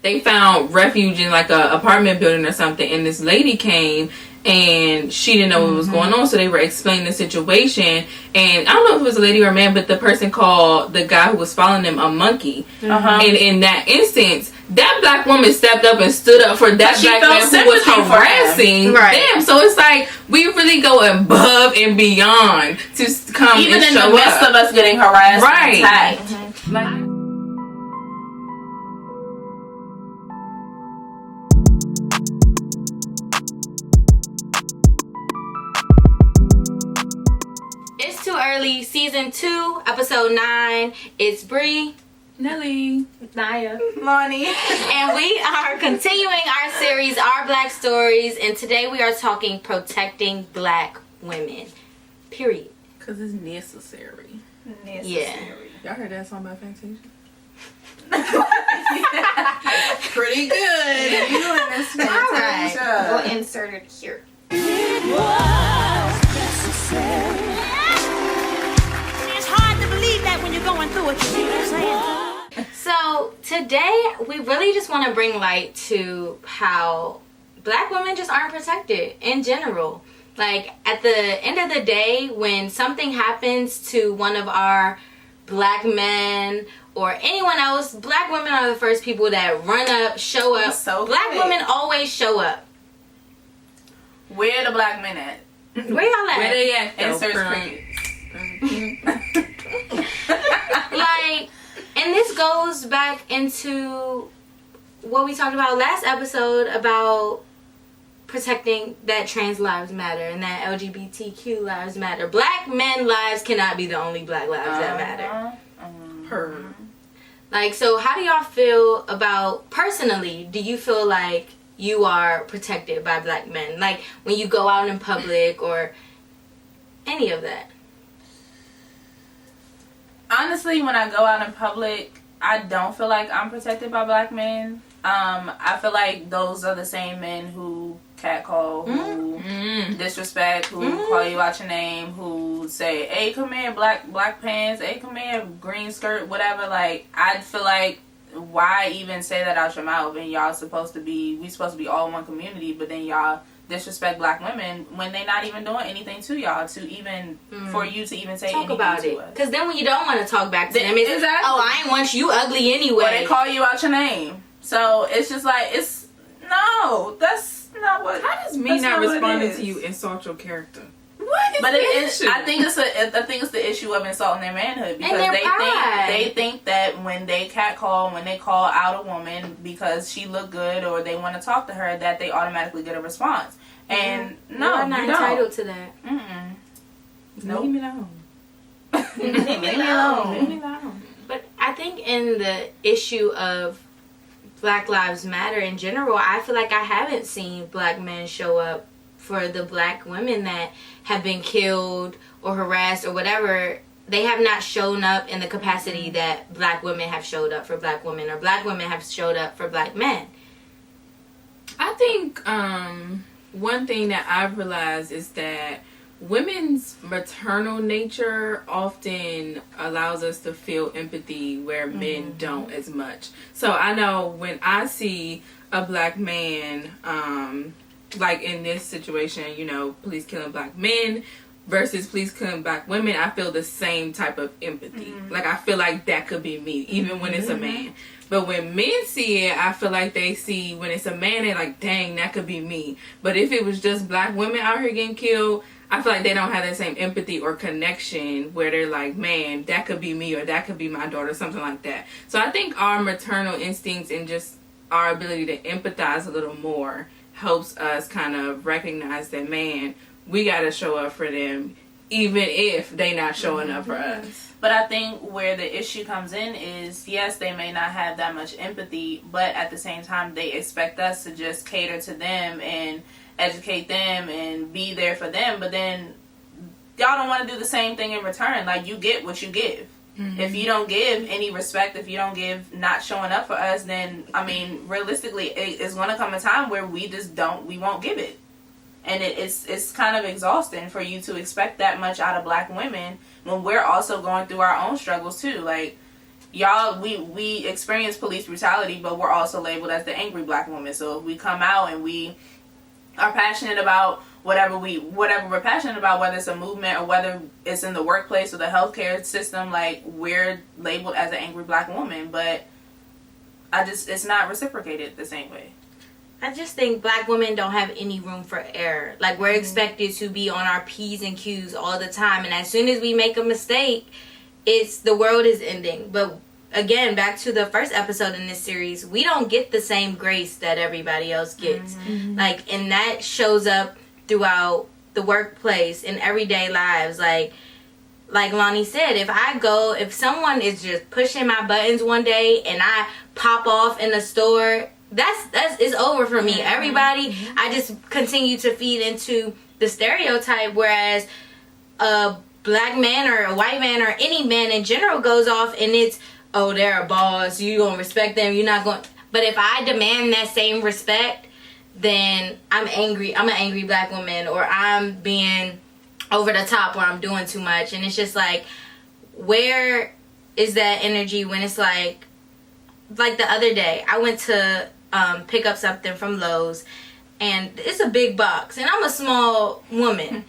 they found refuge in like a apartment building or something, and this lady came and she didn't know what was going on, so they were explaining the situation. And I don't know if it was a lady or a man, but the person called the guy who was following them a monkey. And in that instance, that black woman stepped up and stood up for that black man who was harassing them. So it's like we really go above and beyond to come even and in show the midst up. of us getting harassed and attacked. Like, It's Too Early, Season 2, Episode 9. It's Bree, Nelly, Naya, Lonnie. and we are continuing our series, Our Black Stories, and today we are talking protecting black women. Period. because it's necessary. Yeah. Y'all heard that song by Fantasia? Pretty good. You doing this? All right. We'll insert it here. It's hard to believe that when you're going through it. You know what I'm saying? So today we really just want to bring light to how black women just aren't protected in general. Like at the end of the day, when something happens to one of our black men or anyone else, black women are the first people that run up, show up. So Black quick. women always show up. Where the black men at? Where y'all at? Where they at, though? Inserts crickets. Like, and this goes back into what we talked about last episode about protecting that trans lives matter and that LGBTQ lives matter. Black men lives cannot be the only black lives that matter. Her. Like, so how do y'all feel about, personally, do you feel like you are protected by black men? Like, when you go out in public or any of that? Honestly, when I go out in public, I don't feel like I'm protected by black men. I feel like those are the same men who catcall, who disrespect, who call you out your name, who say, "Hey, come here, black pants. Hey, come here, green skirt, whatever." Like, I feel like, why even say that out your mouth? And we supposed to be all one community, but then y'all disrespect black women when they not even doing anything to y'all to even for you to even say Talk anything about to it. us. Because then when you don't want to talk back to them, it's, Exactly. oh, I ain't want you ugly anyway. Or they call you out your name. So it's just like, that's not what. How does me that's not what it responding is. to you insult your character? What is But the it is. issue? I think it's the issue of insulting their manhood because their pride. they think that when they catcall, when they call out a woman because she look good or they want to talk to her, that they automatically get a response. And no, I'm not you don't. entitled to that. Nope. Leave me alone. Leave me alone. Leave me alone. But I think in the issue of Black Lives Matter in general, I feel like I haven't seen black men show up for the black women that have been killed or harassed or whatever. They have not shown up in the capacity that black women have showed up for black women or black women have showed up for black men. I think one thing that I've realized is that women's maternal nature often allows us to feel empathy where men don't as much. So I know when I see a black man, like in this situation, police killing black men versus police killing black women, I feel the same type of empathy. Like I feel like that could be me, even when it's a man. But when men see it, I feel like they see when it's a man, they're like, dang, that could be me. But if it was just black women out here getting killed, I feel like they don't have that same empathy or connection where they're like, man, that could be me or that could be my daughter, something like that. So I think our maternal instincts and just our ability to empathize a little more helps us kind of recognize that, man, we got to show up for them even if they not showing up for us. But I think where the issue comes in is, yes, they may not have that much empathy, but at the same time, they expect us to just cater to them and educate them and be there for them. But then y'all don't want to do the same thing in return. Like, you get what you give. If you don't give any respect, if you don't give not showing up for us, then, I mean, realistically, it's going to come a time where we won't give it. And it's kind of exhausting for you to expect that much out of black women when we're also going through our own struggles too. Like, y'all, we experience police brutality, but we're also labeled as the angry black woman. So if we come out and we are passionate about whatever we're passionate about, whether it's a movement or whether it's in the workplace or the healthcare system, like, we're labeled as an angry black woman, but it's not reciprocated the same way. I just think black women don't have any room for error. Like, we're expected to be on our P's and Q's all the time, and as soon as we make a mistake, the world is ending. But again, back to the first episode in this series, we don't get the same grace that everybody else gets. Like, and that shows up throughout the workplace in everyday lives. Like Lonnie said, if someone is just pushing my buttons one day and I pop off in the store, it's over for me. Everybody, I just continue to feed into the stereotype, whereas a black man or a white man or any man in general goes off and it's, oh, they're a boss, you gonna respect them, you're not going. But if I demand that same respect, then I'm angry. I'm an angry black woman, or I'm being over the top, or I'm doing too much. And it's just like, where is that energy when it's like the other day, I went to pick up something from Lowe's, and it's a big box, and I'm a small woman.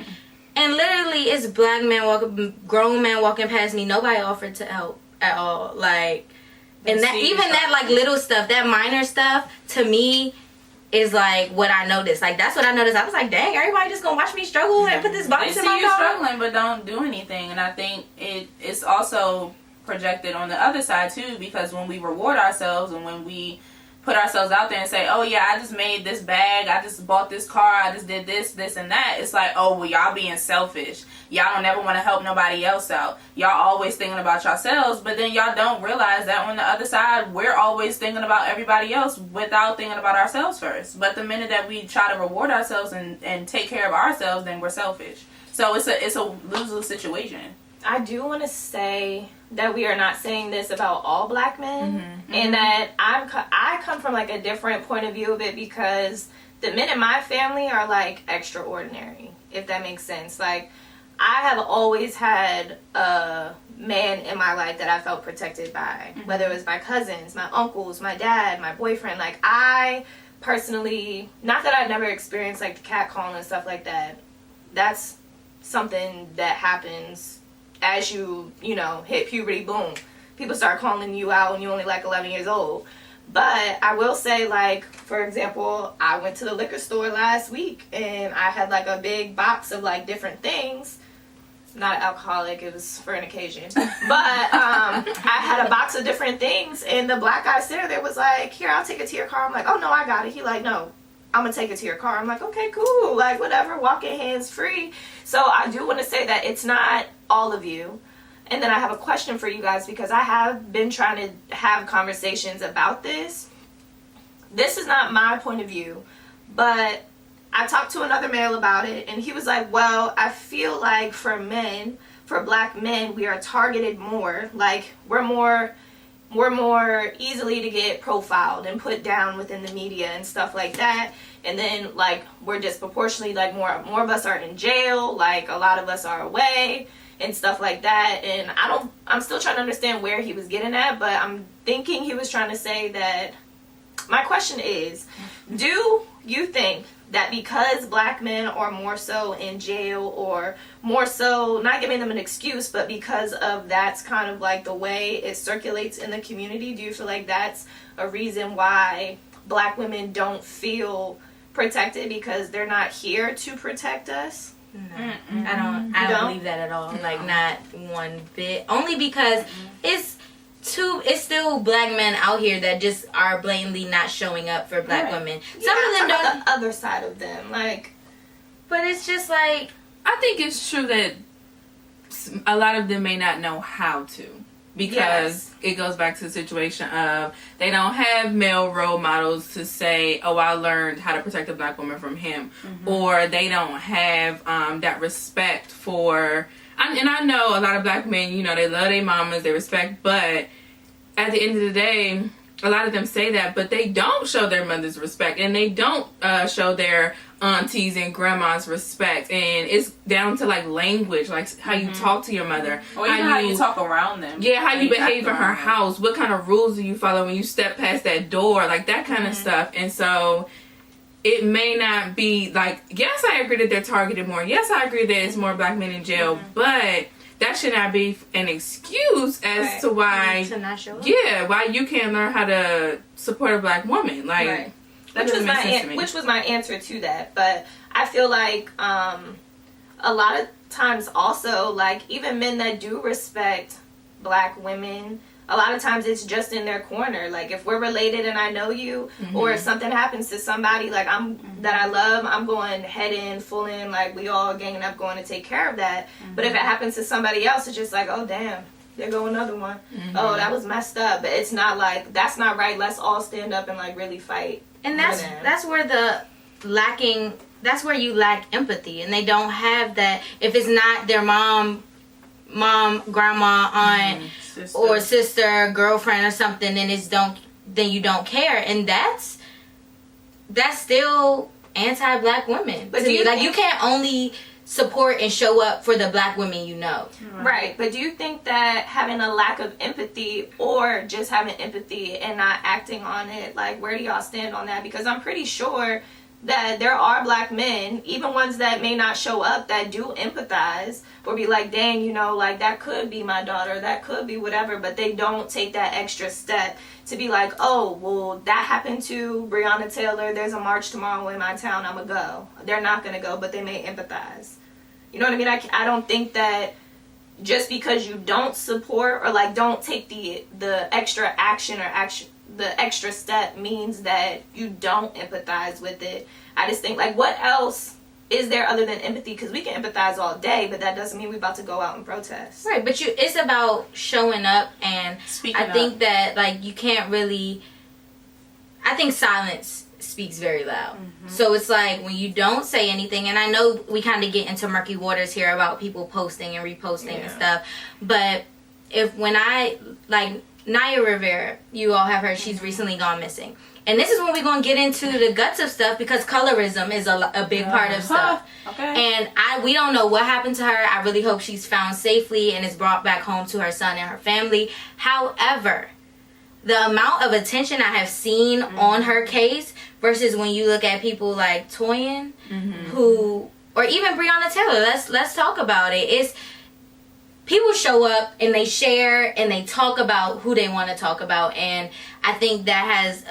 And literally, it's grown man walking past me. Nobody offered to help at all. Like, and that, even that, like, little stuff, that minor stuff, to me, is like what I noticed. Like, that's what I noticed. I was like, dang, everybody just gonna watch me struggle and put this box in my car? They see you struggling, but don't do anything. And I think it's also projected on the other side, too, because when we reward ourselves and when we put ourselves out there and say, oh yeah, I just made this bag, I just bought this car, I just did this and that, it's like, oh, well, y'all being selfish, y'all don't ever want to help nobody else out, y'all always thinking about yourselves. But then y'all don't realize that on the other side, we're always thinking about everybody else without thinking about ourselves first. But the minute that we try to reward ourselves and take care of ourselves, then we're selfish. So it's a lose-lose situation. I do want to say that we are not saying this about all black men, and that I come from like a different point of view of it, because the men in my family are like extraordinary, if that makes sense. Like, I have always had a man in my life that I felt protected by, whether it was my cousins, my uncles, my dad, my boyfriend. Like, I personally, not that I've never experienced like the catcalling and stuff like that. That's something that happens as you hit puberty. Boom, people start calling you out when you're only like 11 years old. But I will say, like, for example, I went to the liquor store last week and I had like a big box of like different things. Not alcoholic, it was for an occasion. But I had a box of different things, and the black guy sitting there was like, here, I'll take it to your car. I'm like, oh no, I got it. He like, no, I'm gonna take it to your car. I'm like, okay, cool, like, whatever, walking hands free. So I do want to say that it's not all of you. And then I have a question for you guys, because I have been trying to have conversations about this. This is not my point of view, but I talked to another male about it, and he was like, well, I feel like for black men, we are targeted more. Like, we're more easily to get profiled and put down within the media and stuff like that. And then, like, we're disproportionately, like, more of us are in jail, like, a lot of us are away and stuff like that. And I'm still trying to understand where he was getting at, but I'm thinking he was trying to say that, my question is, do you think that because black men are more so in jail, or more so, not giving them an excuse, but because of that's kind of like the way it circulates in the community, do you feel like that's a reason why black women don't feel protected, because they're not here to protect us? No, I don't believe that at all. Like, not one bit. Only because it's still black men out here that just are blatantly not showing up for black women. Some of them don't. The other side of them, like, but it's just like, I think it's true that a lot of them may not know how to, because it goes back to the situation of they don't have male role models to say, oh, I learned how to protect a black woman from him, or they don't have that respect for. And I know a lot of black men, they love their mamas, they respect, but at the end of the day, a lot of them say that, but they don't show their mothers respect, and they don't show their aunties and grandmas respect, and it's down to like language, like how you talk to your mother, or even how you talk around them. Yeah, how you behave in her house, what kind of rules do you follow when you step past that door, like that kind of stuff. And so it may not be like, yes, I agree that they're targeted more. Yes, I agree that it's more black men in jail, but that should not be an excuse as to why to not show up. Yeah, why you can't learn how to support a black woman. Like which was my answer to that. But I feel like a lot of times also, like, even men that do respect black women, a lot of times it's just in their corner. Like, if we're related and I know you, or if something happens to somebody like that I love, I'm going head in, full in, like we all ganging up going to take care of that. But if it happens to somebody else, it's just like, oh damn, there go another one. Oh, that was messed up. But it's not like, that's not right. Let's all stand up and like really fight. And that's where that's where you lack empathy, and they don't have that. If it's not their mom, grandma, aunt, or sister, girlfriend, or something, then you don't care, and that's still anti-black women. But you can't only support and show up for the black women you know. Right. But do you think that having a lack of empathy, or just having empathy and not acting on it, like, where do y'all stand on that? Because I'm pretty sure that there are black men, even ones that may not show up, that do empathize or be like, dang, you know, like, that could be my daughter, that could be whatever, but they don't take that extra step to be like, oh, well, that happened to Breonna Taylor, there's a march tomorrow in my town, I'm gonna go. They're not gonna go, but they may empathize. You know what I mean? I don't think that just because you don't support or like don't take the extra action the extra step means that you don't empathize with it. I just think, like, what else is there other than empathy? Because we can empathize all day, but that doesn't mean we're about to go out and protest. Right, but it's about showing up, and I think that, like, you can't really, I think silence speaks very loud. So it's like, when you don't say anything, and I know we kind of get into murky waters here about people posting and reposting and stuff, but when I, like, Naya Rivera, you all have heard, she's recently gone missing. And this is when we're going to get into the guts of stuff, because colorism is a big part of stuff. Okay. And we don't know what happened to her. I really hope she's found safely and is brought back home to her son and her family. However, the amount of attention I have seen on her case versus when you look at people like Toyin, who, or even Breonna Taylor, let's talk about it. It's, people show up and they share and they talk about who they want to talk about, and I think that has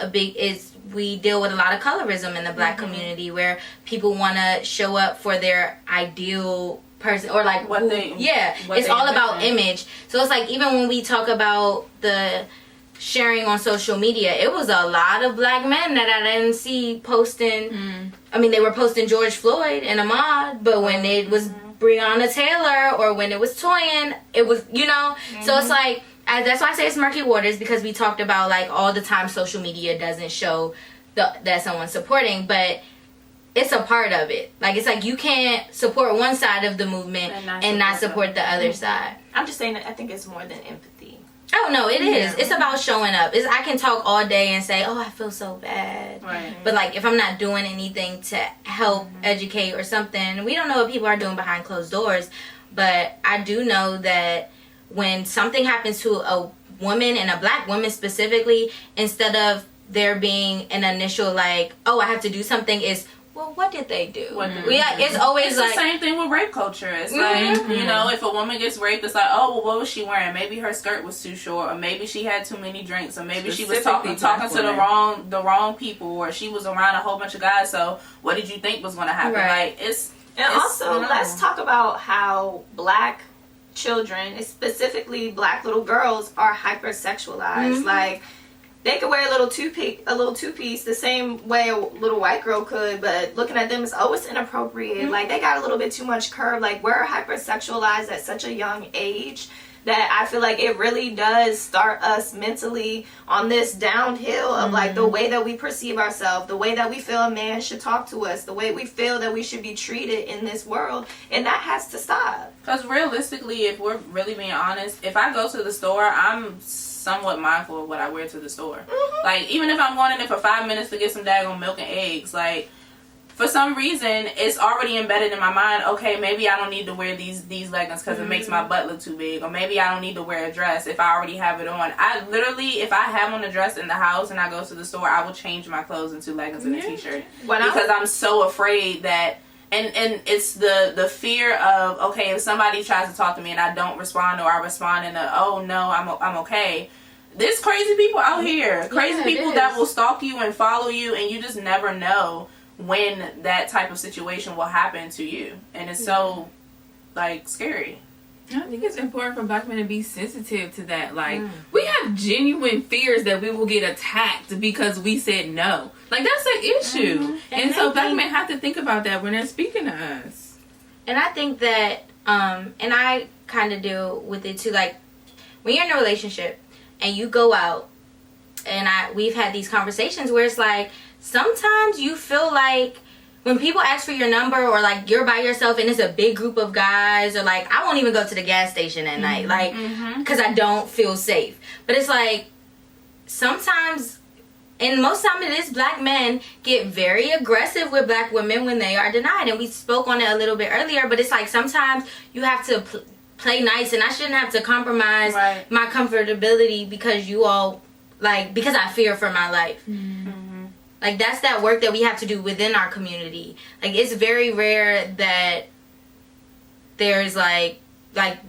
we deal with a lot of colorism in the black community, where people want to show up for their ideal person, or like it's all about image. So it's like, even when we talk about the sharing on social media, it was a lot of black men that I didn't see posting. I mean, they were posting George Floyd and Ahmaud, but when it was Breonna Taylor or when it was Toyin, it was, you know. So it's like, that's why I say it's murky waters, because we talked about, like, all the time social media doesn't show that someone's supporting, but it's a part of it. Like, it's like, you can't support one side of the movement and not support the other side. I'm just saying that I think it's more than empathy. Oh, no, it is. It's about showing up. I can talk all day and say, oh, I feel so bad. Right. But, like, if I'm not doing anything to help educate or something, we don't know what people are doing behind closed doors. But I do know that when something happens to a woman, and a black woman specifically, instead of there being an initial, like, oh, I have to do something, is, well, what did they do? It's always it's like the same thing with rape culture. It's like, you know, if a woman gets raped, it's like, oh, well, what was she wearing? Maybe her skirt was too short, or maybe she had too many drinks, or maybe she was talking to the wrong people, or she was around a whole bunch of guys. So what did you think was going to happen? Like, also, let's talk about how black children, specifically black little girls, are hypersexualized. Like, they could wear a little two-piece the same way a little white girl could, but looking at them is, oh, it's inappropriate. Like, they got a little bit too much curve. Like, we're hypersexualized at such a young age that I feel like it really does start us mentally on this downhill of like the way that we perceive ourselves, the way that we feel a man should talk to us, the way we feel that we should be treated in this world, and that has to stop. Because realistically, if we're really being honest, if I go to the store, I'm somewhat mindful of what I wear to the store. Like, even if I'm going in there for 5 minutes to get some daggone milk and eggs, like, for some reason, it's already embedded in my mind. Okay, maybe I don't need to wear these leggings because it makes my butt look too big, or maybe I don't need to wear a dress if I already have it on. I literally, if I have on a dress in the house and I go to the store, I will change my clothes into leggings and a t-shirt because I'm so afraid that. And it's the fear of, okay, if somebody tries to talk to me and I don't respond, or I respond in a, oh no, I'm okay. There's crazy people out here. Crazy people that will stalk you and follow you, and you just never know when that type of situation will happen to you. And it's so, like, scary. I think it's important for black men to be sensitive to that. Like, we have genuine fears that we will get attacked because we said no. Like, that's an issue. And so black men have to think about that when they're speaking to us. And I think that, and I kind of deal with it too, like, when you're in a relationship and you go out, and we've had these conversations where it's like, sometimes you feel like when people ask for your number, or like you're by yourself and it's a big group of guys, or like I won't even go to the gas station at night, like, because I don't feel safe. But it's like sometimes, and most time it is, black men get very aggressive with black women when they are denied, and we spoke on it a little bit earlier. But it's like sometimes you have to play nice, and I shouldn't have to compromise my comfortability because you all, like, because I fear for my life. Like, that's that work that we have to do within our community. Like, it's very rare that there's, like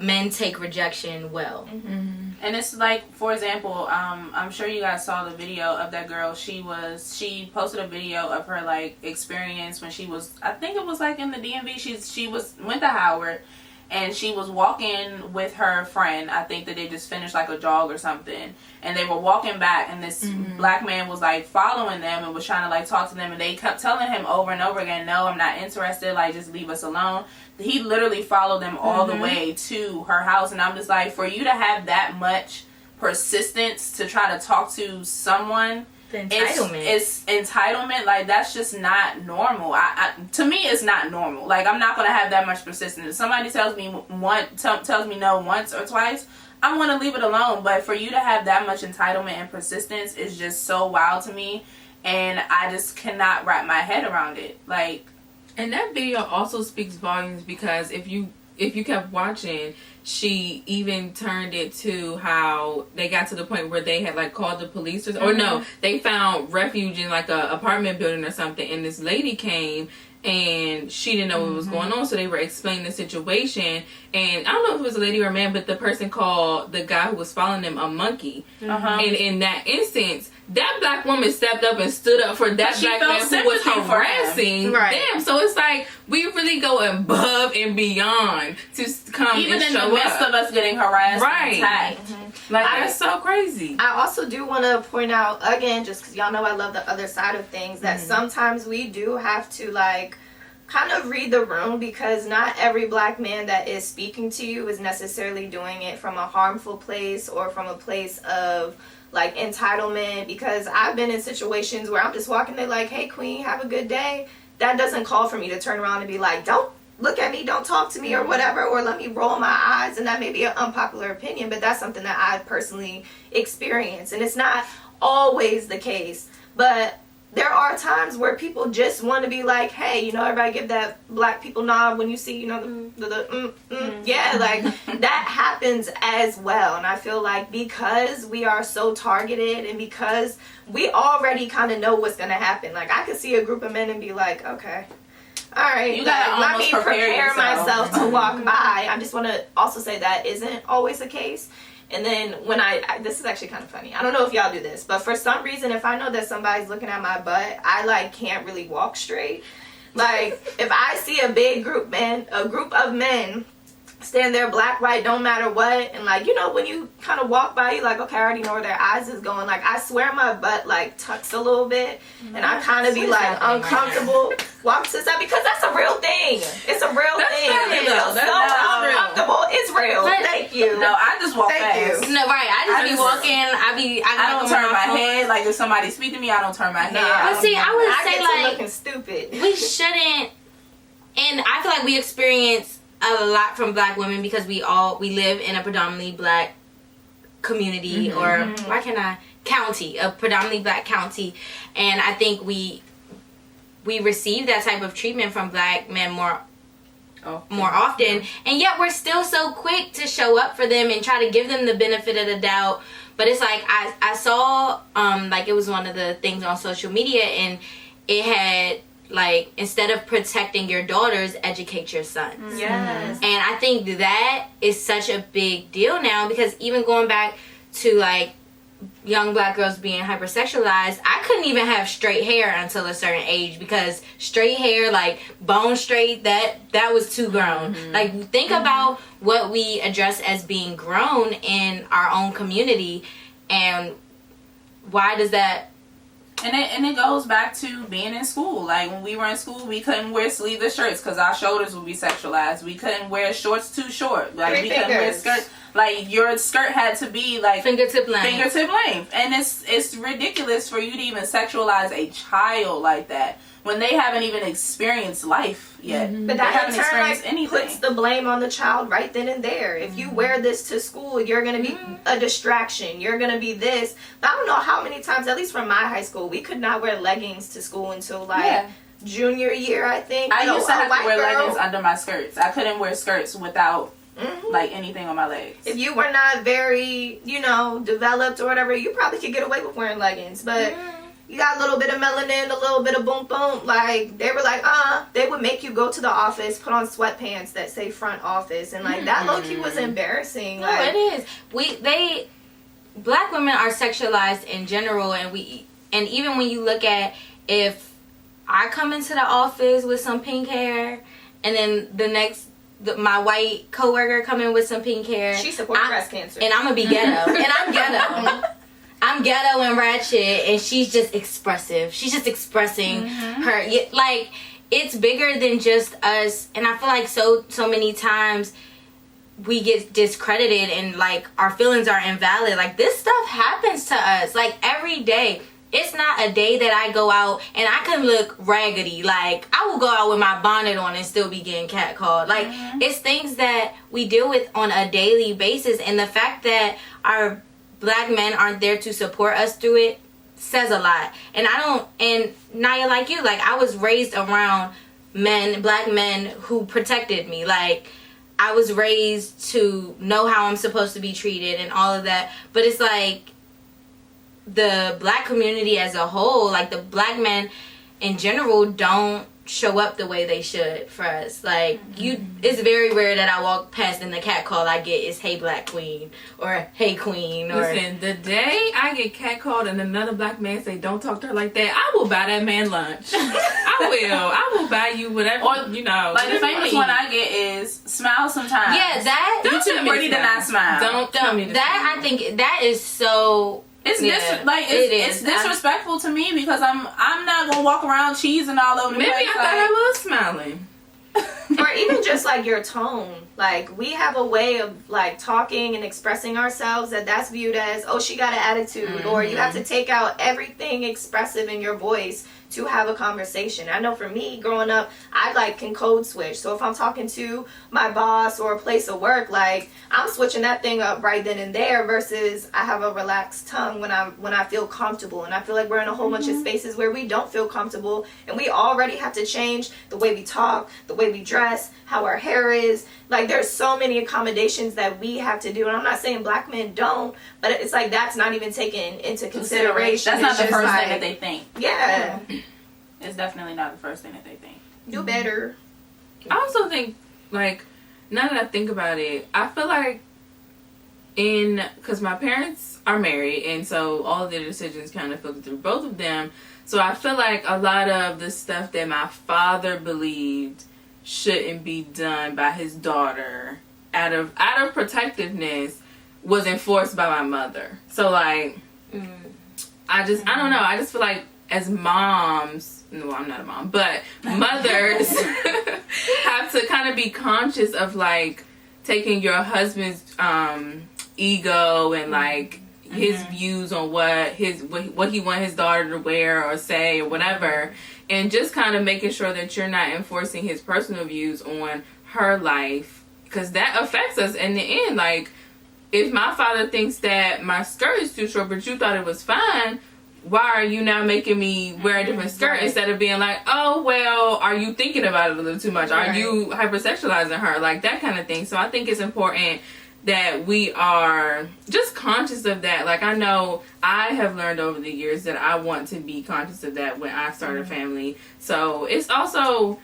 men take rejection well. And it's like, for example, I'm sure you guys saw the video of that girl. She posted a video of her, like, experience when she was, I think it was, like, in the DMV. She went to Howard, and she was walking with her friend. I think that they just finished, like, a jog or something. And they were walking back, and this black man was, like, following them and was trying to, like, talk to them. And they kept telling him over and over again, no, I'm not interested. Like, just leave us alone. He literally followed them all the way to her house. And I'm just like, for you to have that much persistence to try to talk to someone, it's entitlement. Like, that's just not normal. To me, it's not normal. Like, I'm not gonna have that much persistence. If somebody tells me no once or twice, I'm gonna leave it alone. But for you to have that much entitlement and persistence is just so wild to me, and I just cannot wrap my head around it. Like, and that video also speaks volumes, because if you kept watching, she even turned it to how they got to the point where they had, like, called the police, or no, they found refuge in, like, a apartment building or something, and this lady came and she didn't know what was going on, so they were explaining the situation. And I don't know if it was a lady or a man, but the person called the guy who was following them a monkey. And in that instance, that black woman stepped up and stood up for that black man who was harassing them. So it's like, we really go above and beyond to come even and in show the midst up. of us getting harassed and attacked. Like, that's so crazy. I also do want to point out, again, just because y'all know I love the other side of things, that sometimes we do have to, like, kind of read the room, because not every black man that is speaking to you is necessarily doing it from a harmful place or from a place of, like, entitlement. Because I've been in situations where I'm just walking there like, hey, queen, have a good day. That doesn't call for me to turn around and be like, don't look at me, don't talk to me, or whatever, or let me roll my eyes. And that may be an unpopular opinion, but that's something that I personally experience. And it's not always the case, but there are times where people just want to be like, hey, you know, everybody give that black people nod when you see, you know, yeah, like, that happens as well. And I feel like because we are so targeted, and because we already kind of know what's going to happen, like, I could see a group of men and be like, okay, all right, you gotta let me prepare myself to walk by. I just want to also say that isn't always the case. And then when I this is actually kind of funny. I don't know if y'all do this, but for some reason, if I know that somebody's looking at my butt, I, like, can't really walk straight. Like, if I see a big group of men stand there, black, white, don't matter what, and, like, you know, when you kind of walk by, you like, okay, I already know where their eyes is going. Like, I swear my butt, like, tucks a little bit, and I kind of be, like, uncomfortable. Walk to the side, because that's a real thing. It's a real thing. Funny, It feels so uncomfortable. It's real. Thank you. No, I just walk fast. No, right. I just be walking. I don't turn my head. Like, if somebody speak to me, I don't turn my head. But see, I would say, get like, to looking stupid. we shouldn't, and I feel like we experience a lot from black women because we live in a predominantly black community, or county, a predominantly black county, and I think we we receive that type of treatment from black men more Oh, often, and yet we're still so quick to show up for them and try to give them the benefit of the doubt. But it's like I saw like it was one of the things on social media, and it had like, instead of protecting your daughters, educate your sons. Yes. And I think that is such a big deal now, because even going back to like young black girls being hypersexualized, I couldn't even have straight hair until a certain age, because straight hair, like bone straight, that was too grown. Like, think about what we address as being grown in our own community, and why does that? And it goes back to being in school. Like, when we were in school, we couldn't wear sleeveless shirts because our shoulders would be sexualized. We couldn't wear shorts too short. Like, we couldn't wear skirts. Like, your skirt had to be like Fingertip length. And it's ridiculous for you to even sexualize a child like that when they haven't even experienced life yet. But They that haven't in turn experienced like anything. puts the blame on the child right then and there. If you wear this to school, you're gonna be a distraction. You're gonna be this. I don't know how many times, at least from my high school, we could not wear leggings to school until like junior year, I think. I used to have to wear girl, leggings under my skirts. I couldn't wear skirts without like anything on my legs. if you were not very, developed or whatever, you probably could get away with wearing leggings. But you got a little bit of melanin, a little bit of boom boom. Like, they were like, they would make you go to the office, put on sweatpants that say front office. And like, that low-key was embarrassing. No, Like, it is. Black women are sexualized in general, and even when you look at, if I come into the office with some pink hair, and then my white coworker come in with some pink hair, she supports breast cancer. and I'm gonna be ghetto, and I'm ghetto. I'm ghetto and ratchet, and she's just expressive. She's just expressing her. Like, it's bigger than just us, and I feel like so many times we get discredited, and like our feelings are invalid. Like, this stuff happens to us like every day. It's not a day that I go out and I can look raggedy. Like, I will go out with my bonnet on and still be getting catcalled. Like, it's things that we deal with on a daily basis, and the fact that our black men aren't there to support us through it says a lot. And Naya, like you, like, I was raised around black men who protected me. Like, I was raised to know how I'm supposed to be treated and all of that. But it's like, the black community as a whole, like the black men in general, don't show up the way they should for us. Like, it's very rare that I walk past and the cat call I get is "Hey Black Queen" or "Hey Queen." Or, listen, the day I get catcalled and another black man say "Don't talk to her like that," I will buy that man lunch. I will buy you whatever. Or, like, the famous one I get is "Smile sometimes." yeah, that. You too pretty to not smile. Don't tell me to that. I think that is so. It's disrespectful to me, because I'm not gonna walk around cheesing all over the Maybe place. I thought I was smiling. Or even just like your tone. Like, we have a way of like talking and expressing ourselves that's viewed as, oh, she got an attitude, or you have to take out everything expressive in your voice to have a conversation. I know for me, growing up, I can code switch. So if I'm talking to my boss or a place of work, like, I'm switching that thing up right then and there, versus I have a relaxed tongue when I feel comfortable. And I feel like we're in a whole bunch of spaces where we don't feel comfortable, and we already have to change the way we talk, the way we dress, how our hair is. Like, there's so many accommodations that we have to do. And I'm not saying black men don't, but it's like, that's not even taken into consideration. That's not It's the just first like, thing that they think. Yeah. It's definitely not the first thing that they think. Do better. I also think, like, now that I think about it, I feel like because my parents are married, and so all of their decisions kind of filter through both of them. So I feel like a lot of the stuff that my father believed shouldn't be done by his daughter out of protectiveness was enforced by my mother. So like, I don't know. I just feel like as moms, no, I'm not a mom, but mothers have to kind of be conscious of like taking your husband's ego and like his views on what he want his daughter to wear or say or whatever, and just kind of making sure that you're not enforcing his personal views on her life, because that affects us in the end. Like, if my father thinks that my skirt is too short but you thought it was fine, why are you now making me wear a different skirt? Right. Instead of being like, oh, well, are you thinking about it a little too much? Are you hypersexualizing her? Like, that kind of thing. So I think it's important that we are just conscious of that. Like, I know I have learned over the years that I want to be conscious of that when I start a family. So it's also,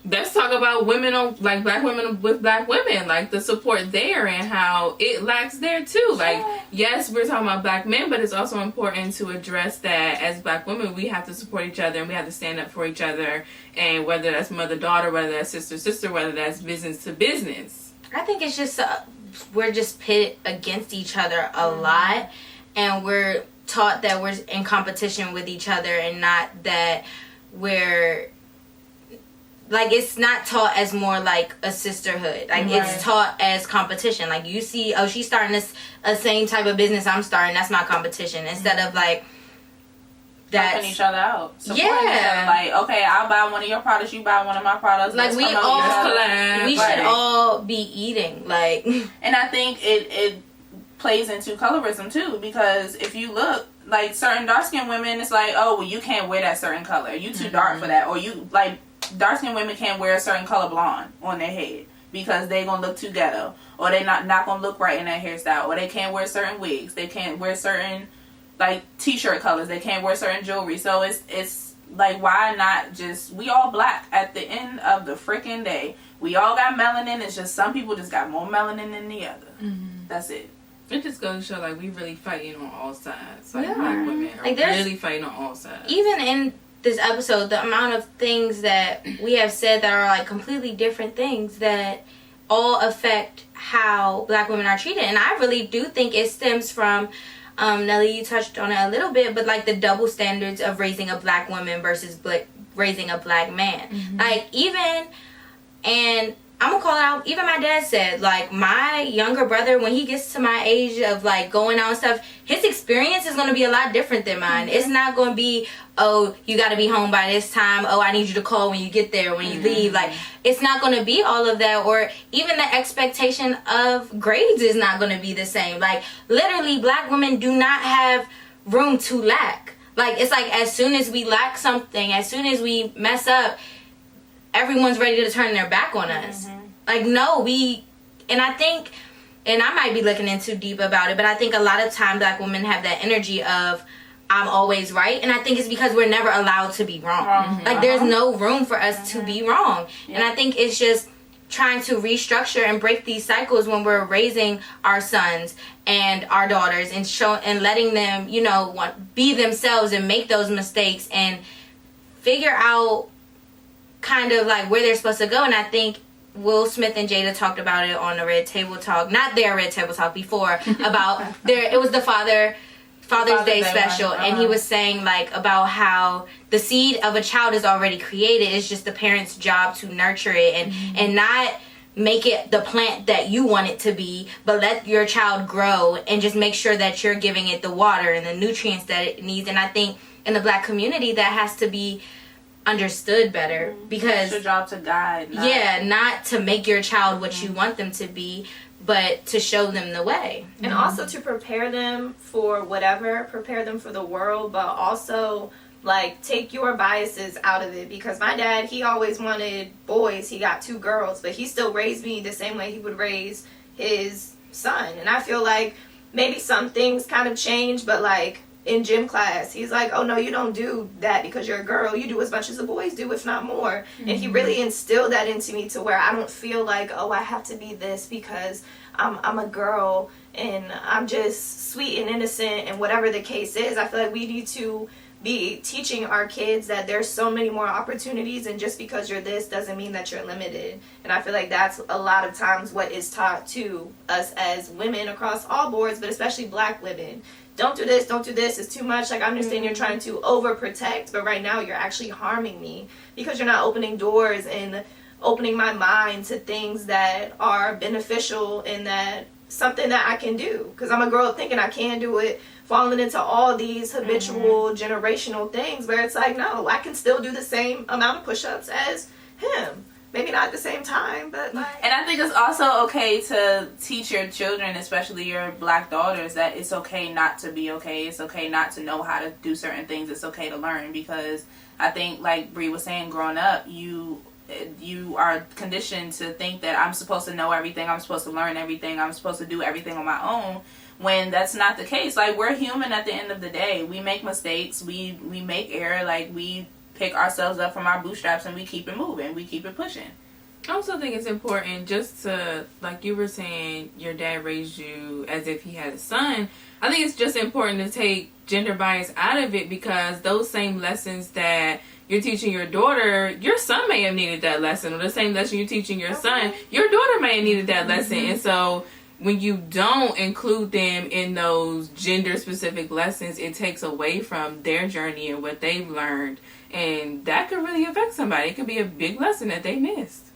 let's talk about women on, like, black women with black women, like the support there and how it lacks there too. Like, yes, we're talking about black men, but it's also important to address that as black women, we have to support each other and we have to stand up for each other. And whether that's mother-daughter, whether that's sister-sister, whether that's business to business. I think it's just we're just pitted against each other a lot, and we're taught that we're in competition with each other, and not that we're like, it's not taught as more like a sisterhood. Like, it's taught as competition. Like, you see, oh, she's starting this same type of business I'm starting, that's my competition, instead of like helping each other out, supporting each other. Like, okay, I'll buy one of your products, you buy one of my products. Like, we should all be eating. Like, and I think it plays into colorism too, because if you look, like, certain dark skinned women, it's like, oh, well, you can't wear that certain color. You too dark for that, or you like dark skinned women can't wear a certain color blonde on their head because they gonna look too ghetto, or they not gonna look right in that hairstyle, or they can't wear certain wigs, they can't wear certain like t-shirt colors, they can't wear certain jewelry. So it's like, why not just, we all black at the end of the freaking day. We all got melanin. It's just some people just got more melanin than the other. That's it. It just goes to show, like, we really fighting on all sides. Like, black women are like, really fighting on all sides. Even in this episode, the amount of things that we have said that are like completely different things that all affect how black women are treated. And I really do think it stems from, Nelly, you touched on it a little bit, but like the double standards of raising a black woman versus raising a black man. Like, even, and I'm gonna call it out, even my dad said, like, my younger brother, when he gets to my age of like going out and stuff, his experience is gonna be a lot different than mine. It's not gonna be, oh, you gotta be home by this time, oh, I need you to call when you get there, when you leave. Like, it's not gonna be all of that, or even the expectation of grades is not gonna be the same. Like, literally, black women do not have room to lack. Like, it's like, as soon as we lack something, as soon as we mess up, everyone's ready to turn their back on us. Like, no, and I think, and I might be looking in too deep about it, but I think a lot of time black women have that energy of, I'm always right. And I think it's because we're never allowed to be wrong. Like, there's no room for us to be wrong. And I think it's just trying to restructure and break these cycles when we're raising our sons and our daughters, and letting them, you know, be themselves and make those mistakes and figure out kind of like where they're supposed to go. And I think Will Smith and Jada talked about it on the Red Table Talk, not their Red Table Talk, before, about it was the Father's Day special, and he was saying, like, about how the seed of a child is already created. It's just the parent's job to nurture it and not make it the plant that you want it to be, but let your child grow and just make sure that you're giving it the water and the nutrients that it needs. And I think in the black community that has to be understood better, because it's your job to guide, not to make your child what you want them to be, but to show them the way. And also to prepare them for whatever, prepare them for the world, but also, like, take your biases out of it. Because my dad, he always wanted boys. He got 2 girls, but he still raised me the same way he would raise his son. And I feel like maybe some things kind of change, but, like, in gym class, he's like, oh no, you don't do that because you're a girl. You do as much as the boys do, if not more. And he really instilled that into me, to where I don't feel like, oh, I have to be this because I'm a girl and I'm just sweet and innocent, and whatever the case is. I feel like we need to be teaching our kids that there's so many more opportunities, and just because you're this doesn't mean that you're limited. And I feel like that's a lot of times what is taught to us as women across all boards, but especially black women. Don't do this, it's too much. Like, I understand you're trying to overprotect, but right now you're actually harming me because you're not opening doors and opening my mind to things that are beneficial and that something that I can do. Because I'm a girl thinking I can do it, falling into all these habitual generational things where it's like, no, I can still do the same amount of push-ups as him. Maybe not at the same time, but like. And I think it's also okay to teach your children, especially your black daughters, that it's okay not to be okay. It's okay not to know how to do certain things. It's okay to learn, because I think, like Bree was saying, growing up, you are conditioned to think that I'm supposed to know everything. I'm supposed to learn everything. I'm supposed to do everything on my own, when that's not the case. Like, we're human at the end of the day. We make mistakes. We make error. Like, we pick ourselves up from our bootstraps and we keep it moving. We keep it pushing. I also think it's important just to, like you were saying, your dad raised you as if he had a son. I think it's just important to take gender bias out of it, because those same lessons that you're teaching your daughter, your son may have needed that lesson, or the same lesson you're teaching your son, your daughter may have needed that lesson. And so when you don't include them in those gender specific lessons, it takes away from their journey and what they've learned. And that could really affect somebody. It could be a big lesson that they missed.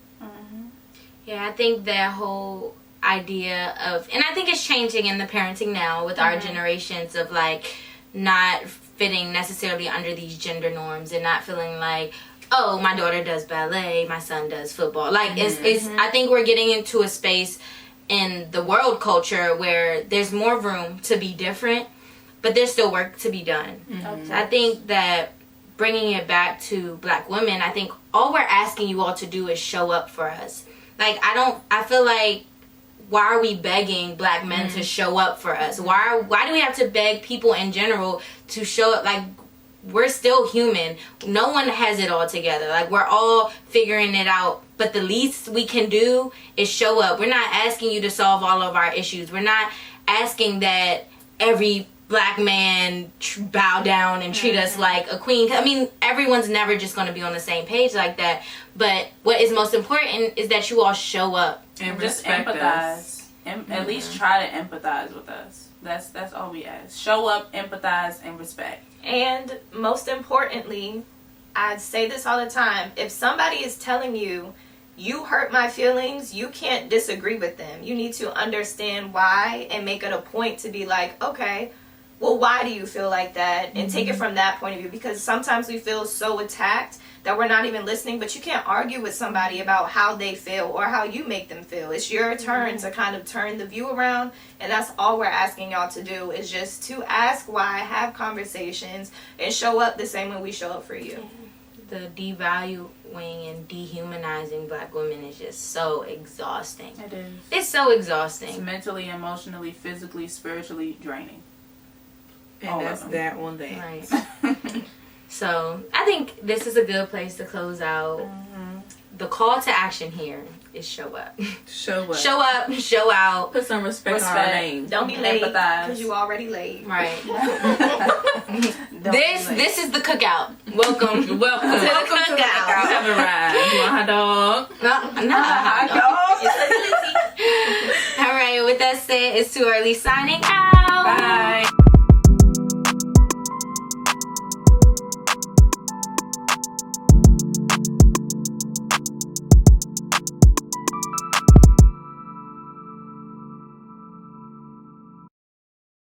Yeah, I think that whole idea of, and I think it's changing in the parenting now with our generations, of like not fitting necessarily under these gender norms and not feeling like, oh, my daughter does ballet, my son does football. Like, it's I think we're getting into a space in the world culture where there's more room to be different, but there's still work to be done. So I think that bringing it back to black women, I think all we're asking you all to do is show up for us. Like, I feel like, why are we begging black men to show up for us? Why do we have to beg people in general to show up? Like, we're still human. No one has it all together. Like, we're all figuring it out. But the least we can do is show up. We're not asking you to solve all of our issues. We're not asking that every black man bow down and treat us like a queen. I mean, everyone's never just going to be on the same page like that. But what is most important is that you all show up. And just respect empathize. us. At least try to empathize with us. That's all we ask. Show up, empathize, and respect. And most importantly, I say this all the time, if somebody is telling you, you hurt my feelings, you can't disagree with them. You need to understand why and make it a point to be like, okay, well, why do you feel like that? And take it from that point of view, because sometimes we feel so attacked that we're not even listening, but you can't argue with somebody about how they feel or how you make them feel. It's your turn to kind of turn the view around, and that's all we're asking y'all to do, is just to ask why, have conversations, and show up the same way we show up for you. The devaluing and dehumanizing black women is just so exhausting. It is. It's so exhausting. It's mentally, emotionally, physically, spiritually draining. And that's that one day. Right. So I think this is a good place to close out. The call to action here is show up. Show up. Show up, show out. Put some respect on our name. Don't be late, Empathize. because you already late. Right. This This is the cookout. Welcome. Welcome to the You cookout. have arrived. You want a hot dog? No. All right, with that said, it's too early signing out. Bye.